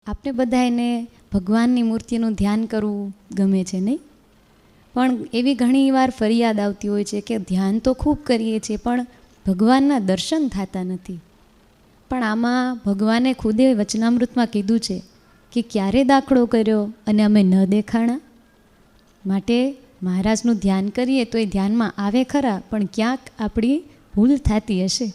આપણે બધાને ભગવાનની મૂર્તિનું ધ્યાન કરવું ગમે છે નહીં? પણ એવી ઘણી વાર ફરિયાદ આવતી હોય છે કે ધ્યાન તો ખૂબ કરીએ છીએ પણ ભગવાનના દર્શન થતા નથી. પણ આમાં ભગવાને ખુદે વચનામૃતમાં કીધું છે કે ક્યારે દાખલો કર્યો અને અમે ન દેખાણા. માટે મહારાજનું ધ્યાન કરીએ તો એ ધ્યાનમાં આવે ખરા, પણ ક્યાંક આપણી ભૂલ થતી હશે.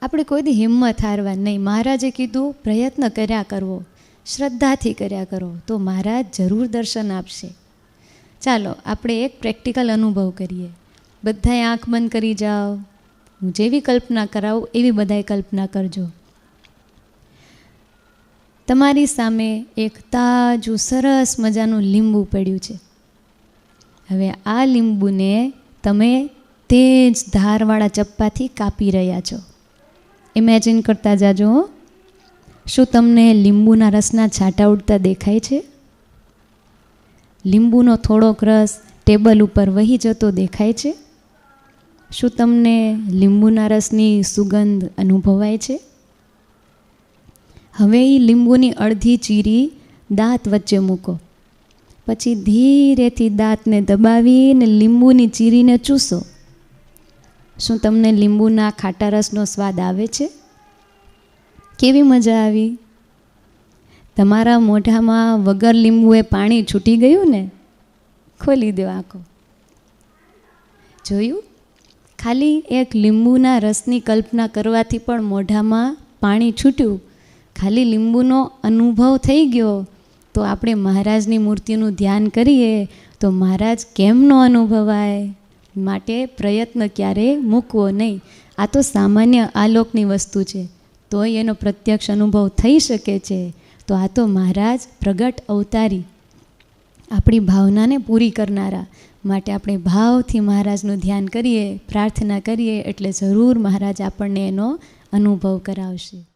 આપણે કોઈ દી હિંમત હારવા નહીં. મહારાજે કીધું પ્રયત્ન કર્યા કરવો, શ્રદ્ધાથી કર્યા કરો તો મહારાજ જરૂર દર્શન આપશે. ચાલો આપણે એક પ્રેક્ટિકલ અનુભવ કરીએ. બધાએ આંખ બંધ કરી જાઓ. હું જેવી કલ્પના કરાવું એવી બધાએ કલ્પના કરજો. તમારી સામે એક તાજું સરસ મજાનું લીંબુ પડ્યું છે. હવે આ લીંબુને તમે તેજ ધારવાળા ચપ્પાથી કાપી રહ્યા છો. ઇમેજિન કરતા જાજો. શું તમને લીંબુના રસના છાંટા ઉડતા દેખાય છે? લીંબુનો થોડોક રસ ટેબલ ઉપર વહી જતો દેખાય છે? શું તમને લીંબુના રસની સુગંધ અનુભવાય છે? હવે એ લીંબુની અડધી ચીરી દાંત વચ્ચે મૂકો. પછી ધીરેથી દાંતને દબાવીને લીંબુની ચીરીને ચૂસો. શું તમને લીંબુના ખાટા રસનો સ્વાદ આવે છે? કેવી મજા આવી? તમારા મોઢામાં વગર લીંબુએ પાણી છૂટી ગયું ને? ખોલી દો આંખો. જોયું? ખાલી એક લીંબુના રસની કલ્પના કરવાથી પણ મોઢામાં પાણી છૂટ્યું. ખાલી લીંબુનો અનુભવ થઈ ગયો. તો આપણે મહારાજની મૂર્તિનું ધ્યાન કરીએ તો મહારાજ કેમ ન અનુભવાય? માટે પ્રયત્ન ક્યારેય મૂકવો નહીં. આ તો સામાન્ય આલોકની વસ્તુ છે, તોય એનો પ્રત્યક્ષ અનુભવ થઈ શકે છે. તો આ તો મહારાજ પ્રગટ અવતારી, આપણી ભાવનાને પૂરી કરનારા. માટે આપણે ભાવથી મહારાજનું ધ્યાન કરીએ, પ્રાર્થના કરીએ એટલે જરૂર મહારાજ આપણને એનો અનુભવ કરાવશે.